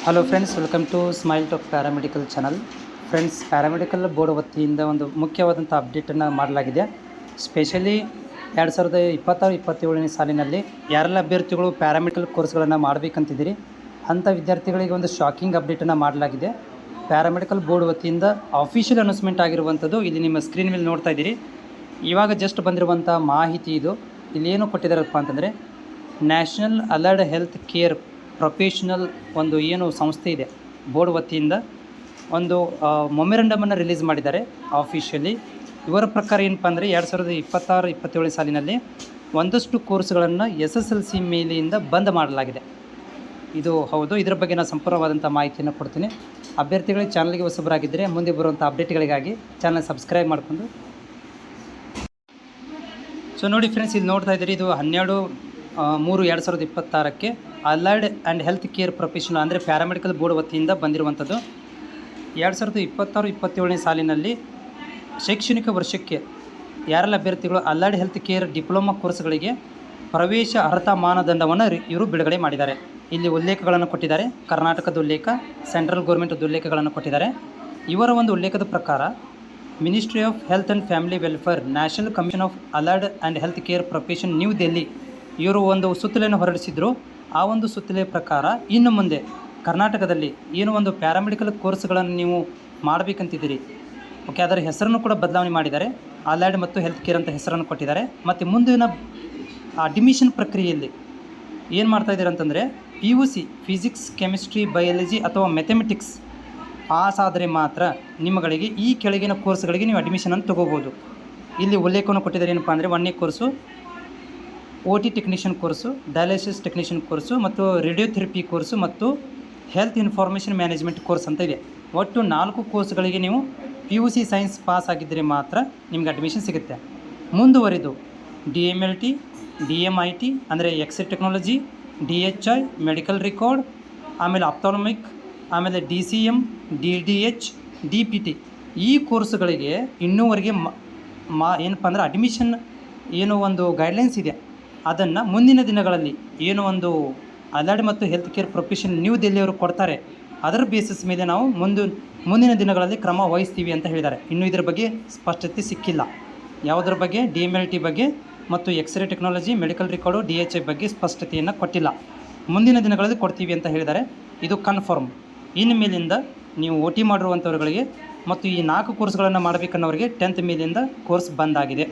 Hello friends, welcome to smile talk paramedical channel. Friends, paramedical board ವತಿಯಿಂದ ಒಂದು ಮುಖ್ಯವಾದಂಥ ಅಪ್ಡೇಟನ್ನು ಮಾಡಲಾಗಿದೆ. ಸ್ಪೆಷಲಿ 2026-27ನೇ ಸಾಲಿನಲ್ಲಿ ಯಾರೆಲ್ಲ ಅಭ್ಯರ್ಥಿಗಳು ಪ್ಯಾರಾಮೆಡಿಕಲ್ ಕೋರ್ಸ್ಗಳನ್ನು ಮಾಡಬೇಕಂತಿದ್ದೀರಿ ಅಂಥ ವಿದ್ಯಾರ್ಥಿಗಳಿಗೆ ಒಂದು ಶಾಕಿಂಗ್ ಅಪ್ಡೇಟನ್ನು ಮಾಡಲಾಗಿದೆ. ಪ್ಯಾರಾಮೆಡಿಕಲ್ ಬೋರ್ಡ್ ವತಿಯಿಂದ ಅಫಿಷಿಯಲ್ ಅನೌನ್ಸ್ಮೆಂಟ್ ಆಗಿರುವಂಥದ್ದು ಇಲ್ಲಿ ನಿಮ್ಮ ಸ್ಕ್ರೀನ್ ಮೇಲೆ ನೋಡ್ತಾ ಇದ್ದೀರಿ. ಇವಾಗ ಜಸ್ಟ್ ಬಂದಿರುವಂಥ ಮಾಹಿತಿ ಇದು. ಇಲ್ಲಿ ಏನು ಕೊಟ್ಟಿದ್ದಾರಪ್ಪ ಅಂತಂದರೆ, national allied health care professional ಒಂದು ಏನು ಸಂಸ್ಥೆ ಇದೆ ಬೋರ್ಡ್ ವತಿಯಿಂದ ಒಂದು ಮೊಮೆರಂಡಮನ್ನು ರಿಲೀಸ್ ಮಾಡಿದ್ದಾರೆ ಆಫಿಷಿಯಲಿ. ಇವರ ಪ್ರಕಾರ ಏನಪ್ಪ ಅಂದರೆ 2026-27 ಸಾಲಿನಲ್ಲಿ ಒಂದಷ್ಟು ಕೋರ್ಸ್ಗಳನ್ನು SSLC ಮೇಲೆಯಿಂದ ಬಂದ್ ಮಾಡಲಾಗಿದೆ. ಇದು ಹೌದು. ಇದರ ಬಗ್ಗೆ ನಾನು ಸಂಪೂರ್ಣವಾದಂಥ ಮಾಹಿತಿಯನ್ನು ಕೊಡ್ತೀನಿ. ಅಭ್ಯರ್ಥಿಗಳಿಗೆ ಚಾನಲ್ಗೆ ಹೊಸಬರಾಗಿದ್ದರೆ ಮುಂದೆ ಬರುವಂಥ ಅಪ್ಡೇಟ್ಗಳಿಗಾಗಿ ಚಾನಲ್ ಸಬ್ಸ್ಕ್ರೈಬ್ ಮಾಡಿಕೊಂಡು. ಸೊ ನೋಡಿ ಫ್ರೆಂಡ್ಸ್, ಇಲ್ಲಿ ನೋಡ್ತಾ ಇದ್ದೀರಿ, ಇದು 12/3/2026ಕ್ಕೆ allied and health care professional ಅಂದರೆ ಪ್ಯಾರಾಮೆಡಿಕಲ್ ಬೋರ್ಡ್ ವತಿಯಿಂದ ಬಂದಿರುವಂಥದ್ದು. 2026-27ನೇ ಸಾಲಿನಲ್ಲಿ ಶೈಕ್ಷಣಿಕ ವರ್ಷಕ್ಕೆ ಯಾರೆಲ್ಲ ಅಭ್ಯರ್ಥಿಗಳು ಅಲೈಡ್ ಹೆಲ್ತ್ ಕೇರ್ ಡಿಪ್ಲೊಮಾ ಕೋರ್ಸ್ಗಳಿಗೆ ಪ್ರವೇಶ ಅರ್ಹತಾ ಮಾನದಂಡವನ್ನು ಇವರು ಬಿಡುಗಡೆ ಮಾಡಿದ್ದಾರೆ. ಇಲ್ಲಿ ಉಲ್ಲೇಖಗಳನ್ನು ಕೊಟ್ಟಿದ್ದಾರೆ. ಕರ್ನಾಟಕದ ಉಲ್ಲೇಖ, ಸೆಂಟ್ರಲ್ ಗೌರ್ಮೆಂಟದ ಉಲ್ಲೇಖಗಳನ್ನು ಕೊಟ್ಟಿದ್ದಾರೆ. ಇವರ ಒಂದು ಉಲ್ಲೇಖದ ಪ್ರಕಾರ ministry of health and family welfare, national commission of allied and health care profession, new Delhi, ಇವರು ಒಂದು ಸುತ್ತೋಲೆಯನ್ನು ಹೊರಡಿಸಿದ್ರು. ಆ ಒಂದು ಸುತ್ತೋಲೆಯ ಪ್ರಕಾರ ಇನ್ನು ಮುಂದೆ ಕರ್ನಾಟಕದಲ್ಲಿ ಏನು ಒಂದು ಪ್ಯಾರಾಮೆಡಿಕಲ್ ಕೋರ್ಸ್ಗಳನ್ನು ನೀವು ಮಾಡಬೇಕಂತಿದ್ದೀರಿ, ಓಕೆ, ಅದರ ಹೆಸರನ್ನು ಕೂಡ ಬದಲಾವಣೆ ಮಾಡಿದ್ದಾರೆ. ಅಲೈಡ್ ಮತ್ತು ಹೆಲ್ತ್ ಕೇರ್ ಅಂತ ಹೆಸರನ್ನು ಕೊಟ್ಟಿದ್ದಾರೆ. ಮತ್ತು ಮುಂದಿನ ಅಡ್ಮಿಷನ್ ಪ್ರಕ್ರಿಯೆಯಲ್ಲಿ ಏನು ಮಾಡ್ತಾಯಿದ್ದಾರೆ ಅಂತಂದರೆ, PUC ಫಿಸಿಕ್ಸ್, ಕೆಮಿಸ್ಟ್ರಿ, ಬಯಾಲಜಿ ಅಥವಾ ಮ್ಯಾಥಮೆಟಿಕ್ಸ್ ಪಾಸ್ ಆದರೆ ಮಾತ್ರ ನಿಮ್ಮಗಳಿಗೆ ಈ ಕೆಳಗಿನ ಕೋರ್ಸ್ಗಳಿಗೆ ನೀವು ಅಡ್ಮಿಷನನ್ನು ತೊಗೋಬೋದು. ಇಲ್ಲಿ ಉಲ್ಲೇಖವನ್ನು ಕೊಟ್ಟಿದ್ದಾರೆ. ಏನಪ್ಪ ಅಂದರೆ, 1ನೇ course OT technician course, dialysis technician course ಮತ್ತು ರೇಡಿಯೋಥೆರಪಿ ಕೋರ್ಸು ಮತ್ತು ಹೆಲ್ತ್ ಇನ್ಫಾರ್ಮೇಷನ್ ಮ್ಯಾನೇಜ್ಮೆಂಟ್ ಕೋರ್ಸ್ ಅಂತ ಇದೆ. ಒಟ್ಟು 4 ಕೋರ್ಸ್ಗಳಿಗೆ ನೀವು PUC ಸೈನ್ಸ್ ಪಾಸ್ ಆಗಿದ್ದರೆ ಮಾತ್ರ ನಿಮಗೆ ಅಡ್ಮಿಷನ್ ಸಿಗುತ್ತೆ. ಮುಂದುವರಿದು DMLT, DMIT ಅಂದರೆ X ray technology, DHI medical record, ಆಮೇಲೆ ಆಪ್ಥಾಲ್ಮಿಕ್, ಆಮೇಲೆ DCM, DDH, DPT ಈ ಕೋರ್ಸ್ಗಳಿಗೆ ಇನ್ನೂವರೆಗೆ ಏನಪ್ಪ ಅಂದರೆ ಅಡ್ಮಿಷನ್ ಏನೋ ಒಂದು ಗೈಡ್ಲೈನ್ಸ್ ಇದೆ. ಅದನ್ನು ಮುಂದಿನ ದಿನಗಳಲ್ಲಿ ಏನು ಒಂದು ಅಲೈಡ್ ಮತ್ತು ಹೆಲ್ತ್ ಕೇರ್ ಪ್ರೊಫೆಷನ್ ನ್ಯೂ ಡೆಲ್ಲಿಯವರು ಕೊಡ್ತಾರೆ, ಅದರ ಬೇಸಿಸ್ ಮೇಲೆ ನಾವು ಮುಂದಿನ ದಿನಗಳಲ್ಲಿ ಕ್ರಮ ವಹಿಸ್ತೀವಿ ಅಂತ ಹೇಳಿದ್ದಾರೆ. ಇನ್ನೂ ಇದರ ಬಗ್ಗೆ ಸ್ಪಷ್ಟತೆ ಸಿಕ್ಕಿಲ್ಲ. ಯಾವುದರ ಬಗ್ಗೆ? DMLT ಬಗ್ಗೆ ಮತ್ತು X ray technology, medical record, DHI ಬಗ್ಗೆ ಸ್ಪಷ್ಟತೆಯನ್ನು ಕೊಟ್ಟಿಲ್ಲ. ಮುಂದಿನ ದಿನಗಳಲ್ಲಿ ಕೊಡ್ತೀವಿ ಅಂತ ಹೇಳಿದ್ದಾರೆ. ಇದು ಕನ್ಫರ್ಮ್. ಇನ್ನು ಮೇಲಿಂದ ನೀವು OT ಮಾಡಿರುವಂಥವ್ರುಗಳಿಗೆ ಮತ್ತು ಈ 4 ಕೋರ್ಸ್ಗಳನ್ನು ಮಾಡಬೇಕನ್ನೋರಿಗೆ 10th ಮೇಲಿಂದ ಕೋರ್ಸ್ ಬಂದಾಗಿದೆ.